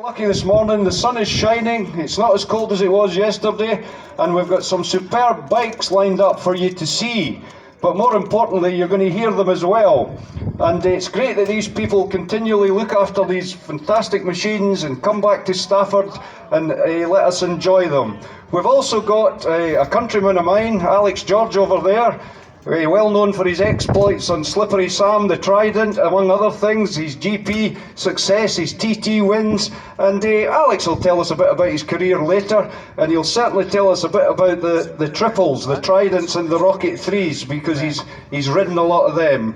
Lucky this morning, the sun is shining, it's not as cold as it was yesterday, and we've got some superb bikes lined up for you to see. But more importantly, you're going to hear them as well. And it's great that these people continually look after these fantastic machines and come back to Stafford and let us enjoy them. We've also got a countryman of mine, Alex George, over there. Well known for his exploits on Slippery Sam, the Trident, among other things, his GP success, his TT wins, and Alex will tell us a bit about his career later, and he'll certainly tell us a bit about the triples, the Tridents and the Rocket 3s, because he's ridden a lot of them.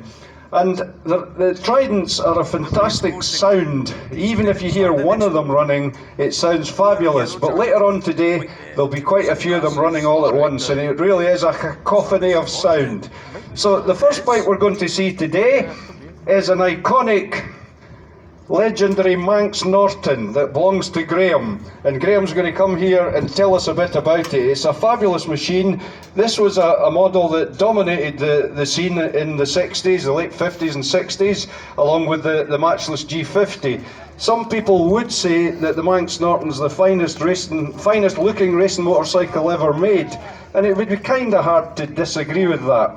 And the Tridents are a fantastic sound. Even if you hear one of them running, it sounds fabulous. But later on today, there'll be quite a few of them running all at once, and it really is a cacophony of sound. So the first bike we're going to see today is an iconic, legendary Manx Norton that belongs to Graham, and Graham's going to come here and tell us a bit about it. It's a fabulous machine. This was a model that dominated the scene in the 60s, the late 50s and 60s, along with the matchless G50. Some people would say that the Manx Norton's the finest looking racing motorcycle ever made, and it would be kind of hard to disagree with that.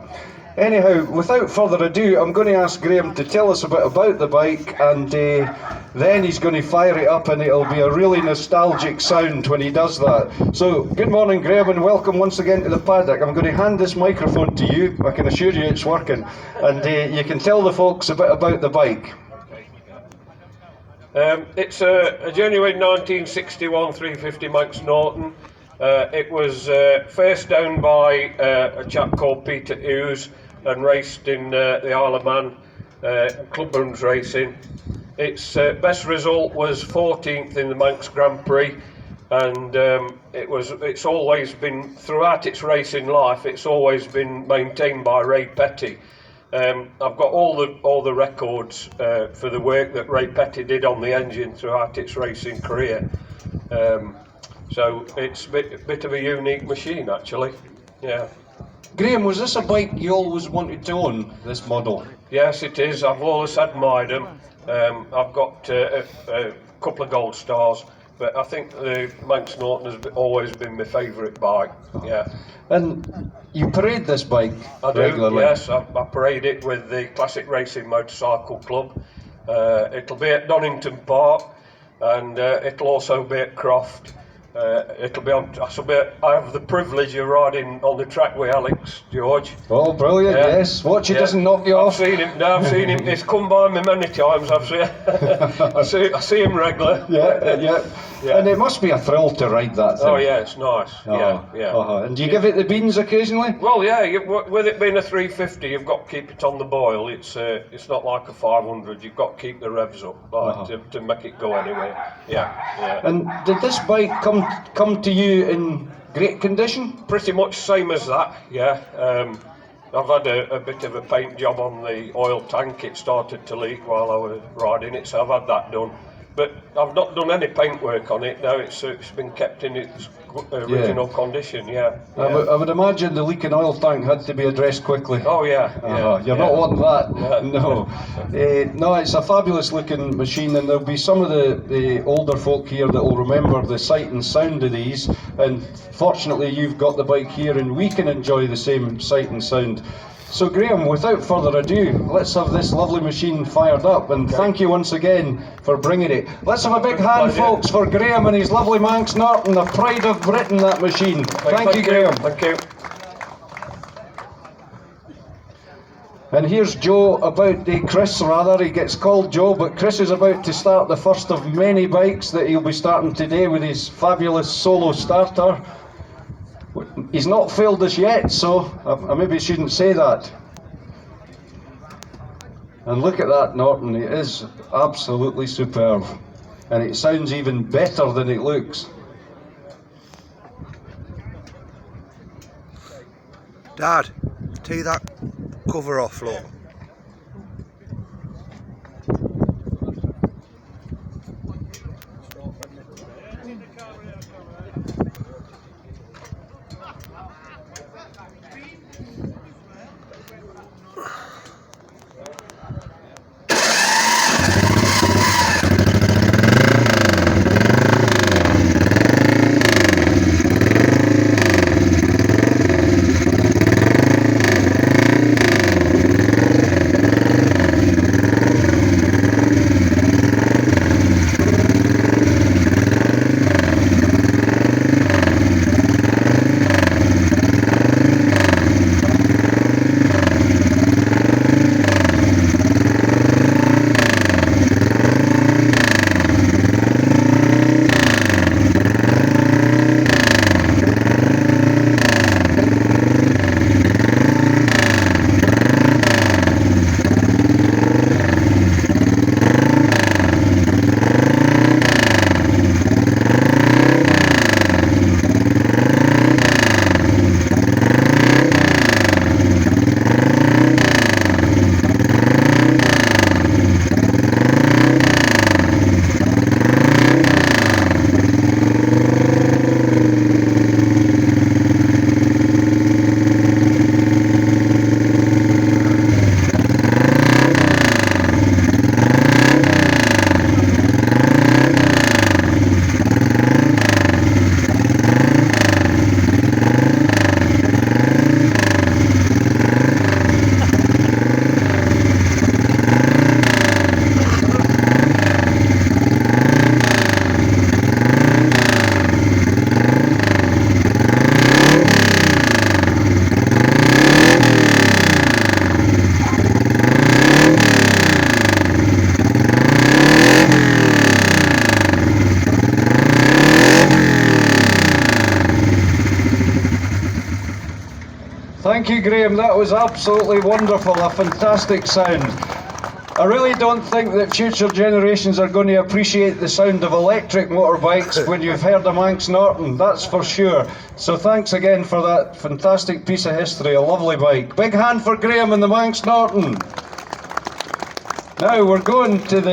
Anyhow, without further ado, I'm going to ask Graham to tell us a bit about the bike, and then he's going to fire it up, and it'll be a really nostalgic sound when he does that. So, good morning, Graham, and welcome once again to the paddock. I'm going to hand this microphone to you. I can assure you it's working, and you can tell the folks a bit about the bike. It's a genuine 1961 350 Manx Norton. It was first owned by a chap called Peter Hughes and raced in the Isle of Man, Clubman's Racing. Its best result was 14th in the Manx Grand Prix, and it's always been, throughout its racing life, it's always been maintained by Ray Petty. I've got all the records for the work that Ray Petty did on the engine throughout its racing career. So it's a bit of a unique machine, actually. Yeah. Graham, was this a bike you always wanted to own, this model? Yes, it is. I've always admired them. I've got a couple of gold stars, but I think the Manx Norton has always been my favourite bike. Yeah. And you parade this bike regularly? Yes, I parade it with the Classic Racing Motorcycle Club. It'll be at Donington Park, and it'll also be at Croft. It'll be on. I have the privilege of riding on the track with Alex George. Oh, brilliant! Yeah. Yes, watch he doesn't knock you off. I've seen him. No, I've seen him. He's come by me many times. I see him regular. Yeah. And it must be a thrill to ride that thing. Oh yeah, it's nice. Yeah. And do you give it the beans occasionally? Well, yeah. With it being a 350, you've got to keep it on the boil. It's not like a 500. You've got to keep the revs up to make it go anywhere. Yeah. And did this bike come to you in great condition? Pretty much same as that. Yeah. I've had a bit of a paint job on the oil tank. It started to leak while I was riding it, so I've had that done. But I've not done any paint work on it. No, it's been kept in its original condition. Yeah. I would imagine the leaking oil tank had to be addressed quickly. Oh yeah. You're not wanting that. No. No, it's a fabulous looking machine, and there'll be some of the older folk here that will remember the sight and sound of these. And fortunately, you've got the bike here, and we can enjoy the same sight and sound. So Graham, without further ado, let's have this lovely machine fired up, and thank you once again for bringing it. Let's have a big hand, folks, for Graham and his lovely Manx Norton, the pride of Britain, that machine. Thank you, Graham. Thank you. And here's Chris rather, he gets called Joe, but Chris is about to start the first of many bikes that he'll be starting today with his fabulous solo starter. He's not failed us yet, so I maybe shouldn't say that. And look at that Norton, it is absolutely superb. And it sounds even better than it looks. Dad, take that cover off, look. Thank you, Graham. That was absolutely wonderful. A fantastic sound. I really don't think that future generations are going to appreciate the sound of electric motorbikes when you've heard a Manx Norton, that's for sure. So thanks again for that fantastic piece of history, a lovely bike. Big hand for Graham and the Manx Norton. Now we're going to the